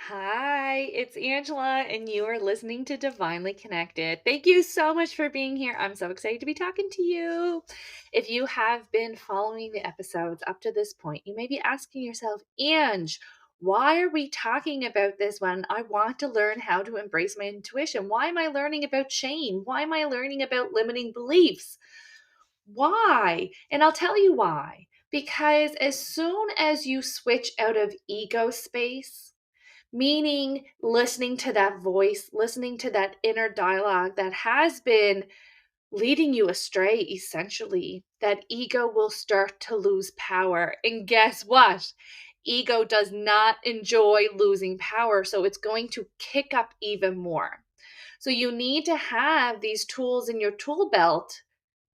Hi, it's Angela, and you are listening to Divinely Connected. Thank you so much for being here. I'm so excited to be talking to you. If you have been following the episodes up to this point, you may be asking yourself, Ange, why are we talking about this when I want to learn how to embrace my intuition? Why am I learning about shame? Why am I learning about limiting beliefs? Why? And I'll tell you why. Because as soon as you switch out of ego space, meaning listening to that voice, listening to that inner dialogue that has been leading you astray, essentially, that ego will start to lose power. And guess what? Ego does not enjoy losing power, so it's going to kick up even more. So you need to have these tools in your tool belt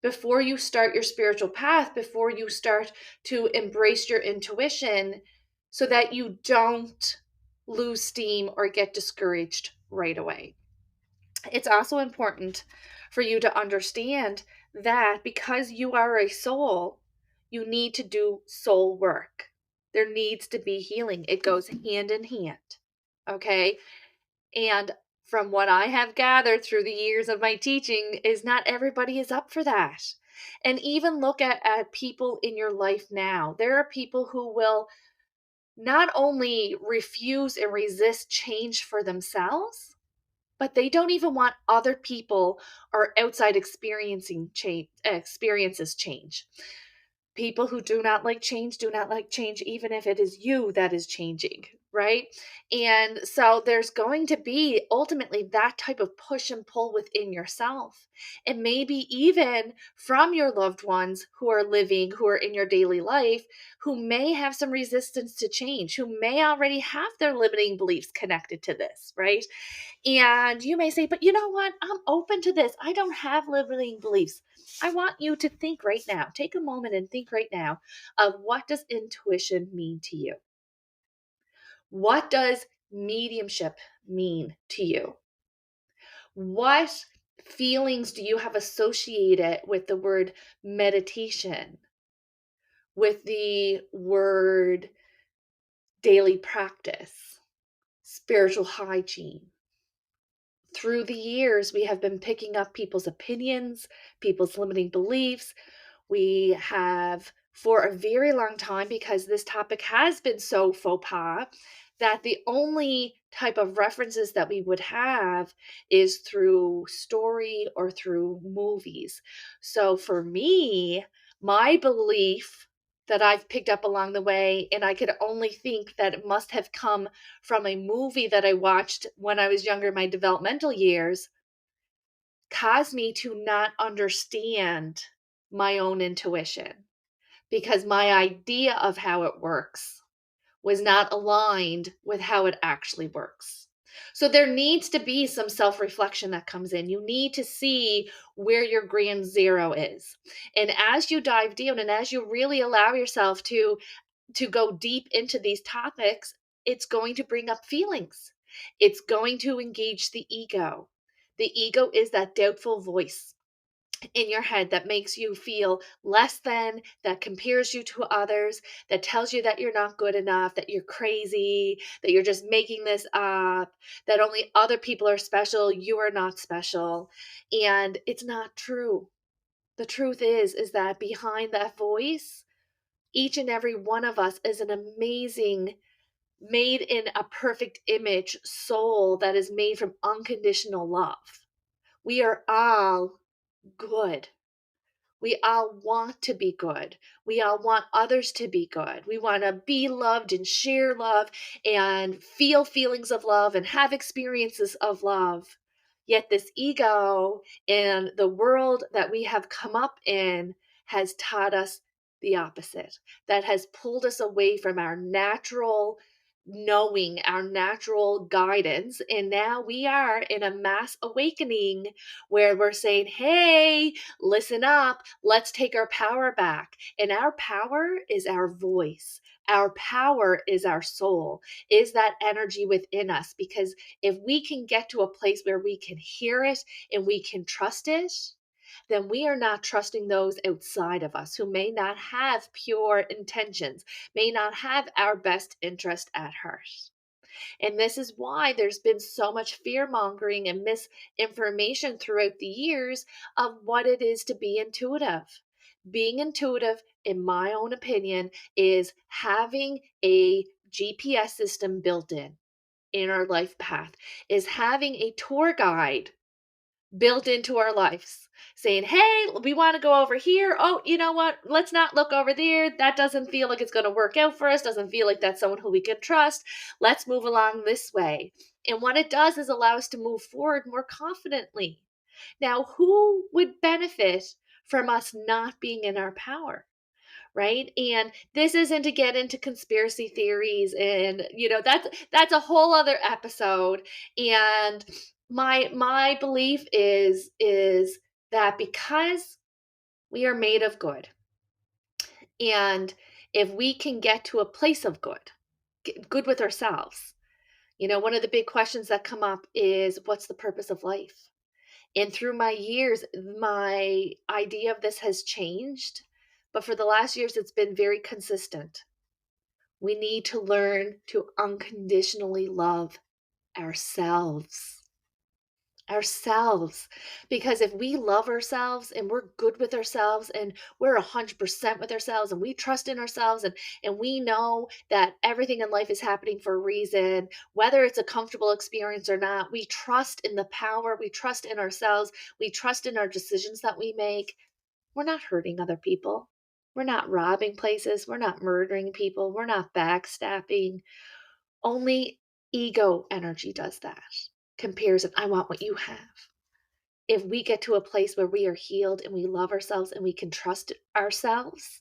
before you start your spiritual path, before you start to embrace your intuition, so that you don't lose steam or get discouraged right away. It's also important for you to understand that because you are a soul, you need to do soul work. There needs to be healing. It goes hand in hand. Okay. And from what I have gathered through the years of my teaching, is not everybody is up for that. And even look at people in your life now. There are people who will not only refuse and resist change for themselves, but they don't even want other people or outside experiencing change experiences change. People who do not like change, even if it is you that is changing, right? And so there's going to be ultimately that type of push and pull within yourself. And maybe even from your loved ones who are living, who are in your daily life, who may have some resistance to change, who may already have their limiting beliefs connected to this, right? And you may say, but you know what? I'm open to this. I don't have limiting beliefs. I want you to think right now. Take a moment and think right now of what does intuition mean to you? What does mediumship mean to you? What feelings do you have associated with the word meditation, with the word daily practice, spiritual hygiene? Through the years, we have been picking up people's opinions, people's limiting beliefs. We have, for a very long time, because this topic has been so faux pas, that the only type of references that we would have is through story or through movies. So for me, my belief that I've picked up along the way, and I could only think that it must have come from a movie that I watched when I was younger, in my developmental years, caused me to not understand my own intuition because my idea of how it works was not aligned with how it actually works. So there needs to be some self reflection that comes in. You need to see where your grand zero is. And as you dive down and as you really allow yourself to go deep into these topics, it's going to bring up feelings. It's going to engage the ego. The ego is that doubtful voice in your head that makes you feel less than, that compares you to others, that tells you that you're not good enough, that you're crazy, that you're just making this up, that only other people are special, you are not special. And it's not true. The truth is that behind that voice, each and every one of us is an amazing, made in a perfect image soul that is made from unconditional love. We are all good. We all want to be good. We all want others to be good. We want to be loved and share love and feel feelings of love and have experiences of love. Yet, this ego and the world that we have come up in has taught us the opposite. That has pulled us away from our natural knowing, our natural guidance. And now we are in a mass awakening where we're saying, hey, listen up, let's take our power back. And our power is our voice. Our power is our soul, is that energy within us. Because if we can get to a place where we can hear it and we can trust it, then we are not trusting those outside of us who may not have pure intentions, may not have our best interest at heart. And this is why there's been so much fear mongering and misinformation throughout the years of what it is to be intuitive. Being intuitive, in my own opinion, is having a GPS system built in our life path, is having a tour guide built into our lives saying, hey, we want to go over here. Oh, you know what? Let's not look over there. That doesn't feel like it's going to work out for us. Doesn't feel like that's someone who we can trust. Let's move along this way. And what it does is allow us to move forward more confidently. Now, who would benefit from us not being in our power? Right? And this isn't to get into conspiracy theories, and that's a whole other episode. And my belief is that because we are made of good, and if we can get to a place of good with ourselves, one of the big questions that come up is, what's the purpose of life? And through my years, my idea of this has changed. But for the last years, it's been very consistent. We need to learn to unconditionally love ourselves. Ourselves. Because if we love ourselves and we're good with ourselves and we're 100% with ourselves and we trust in ourselves and we know that everything in life is happening for a reason, whether it's a comfortable experience or not, we trust in the power, we trust in ourselves, we trust in our decisions that we make. We're not hurting other people. We're not robbing places. We're not murdering people. We're not backstabbing. Only ego energy does that. Comparison. I want what you have. If we get to a place where we are healed and we love ourselves and we can trust ourselves,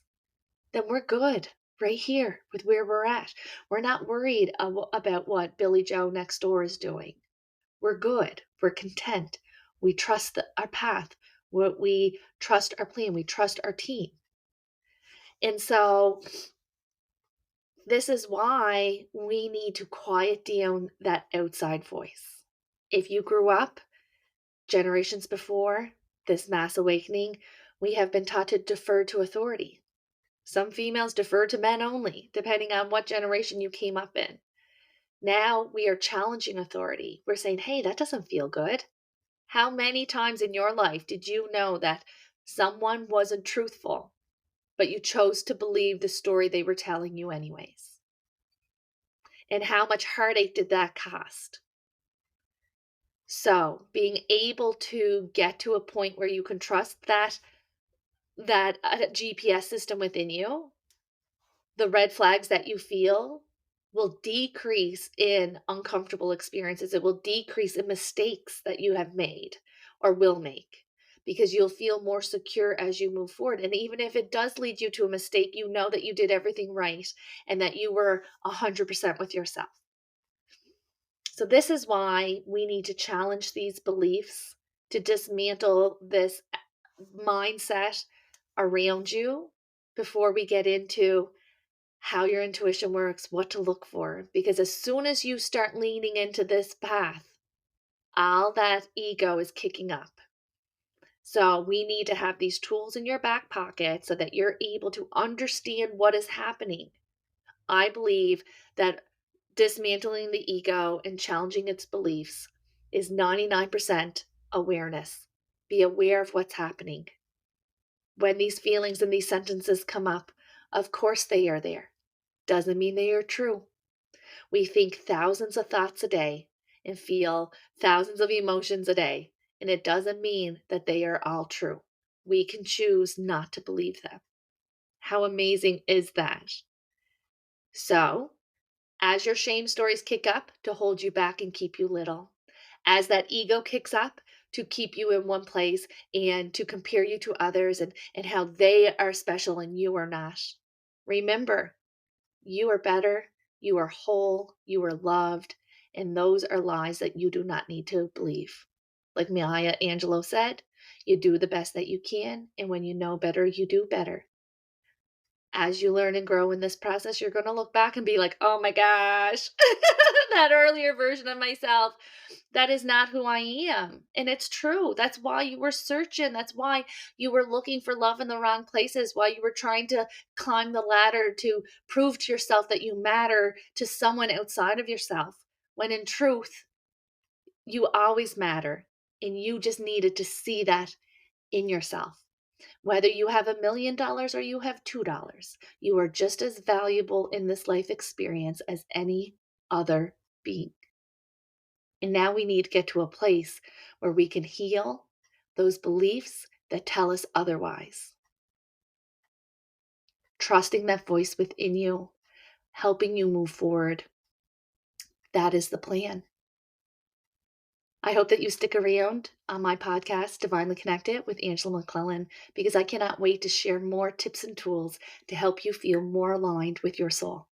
then we're good right here with where we're at. We're not worried about what Billy Joe next door is doing. We're good. We're content. We trust our path. We trust our plan. We trust our team. And so this is why we need to quiet down that outside voice. If you grew up generations before this mass awakening, we have been taught to defer to authority. Some females defer to men only, depending on what generation you came up in. Now we are challenging authority. We're saying, hey, that doesn't feel good. How many times in your life did you know that someone wasn't truthful, but you chose to believe the story they were telling you anyways? And how much heartache did that cost? So being able to get to a point where you can trust that GPS system within you, the red flags that you feel will decrease in uncomfortable experiences. It will decrease in mistakes that you have made or will make, because you'll feel more secure as you move forward. And even if it does lead you to a mistake, you know that you did everything right and that you were 100% with yourself. So this is why we need to challenge these beliefs, to dismantle this mindset around you before we get into how your intuition works, what to look for. Because as soon as you start leaning into this path, all that ego is kicking up. So we need to have these tools in your back pocket so that you're able to understand what is happening. I believe that dismantling the ego and challenging its beliefs is 99% awareness. Be aware of what's happening. When these feelings and these sentences come up, of course they are there. Doesn't mean they are true. We think thousands of thoughts a day and feel thousands of emotions a day, and it doesn't mean that they are all true. We can choose not to believe them. How amazing is that? So, as your shame stories kick up to hold you back and keep you little, as that ego kicks up to keep you in one place and to compare you to others and how they are special and you are not, remember, you are better, you are whole, you are loved, and those are lies that you do not need to believe. Like Maya Angelou said, you do the best that you can, and when you know better, you do better. As you learn and grow in this process, you're going to look back and be like, oh my gosh, that earlier version of myself, that is not who I am. And it's true. That's why you were searching. That's why you were looking for love in the wrong places, why you were trying to climb the ladder to prove to yourself that you matter to someone outside of yourself. when in truth, you always matter and you just needed to see that in yourself. Whether you have $1 million or you have $2, you are just as valuable in this life experience as any other being. And now we need to get to a place where we can heal those beliefs that tell us otherwise. Trusting that voice within you, helping you move forward. That is the plan. I hope that you stick around on my podcast, Divinely Connected with Angela McClellan, because I cannot wait to share more tips and tools to help you feel more aligned with your soul.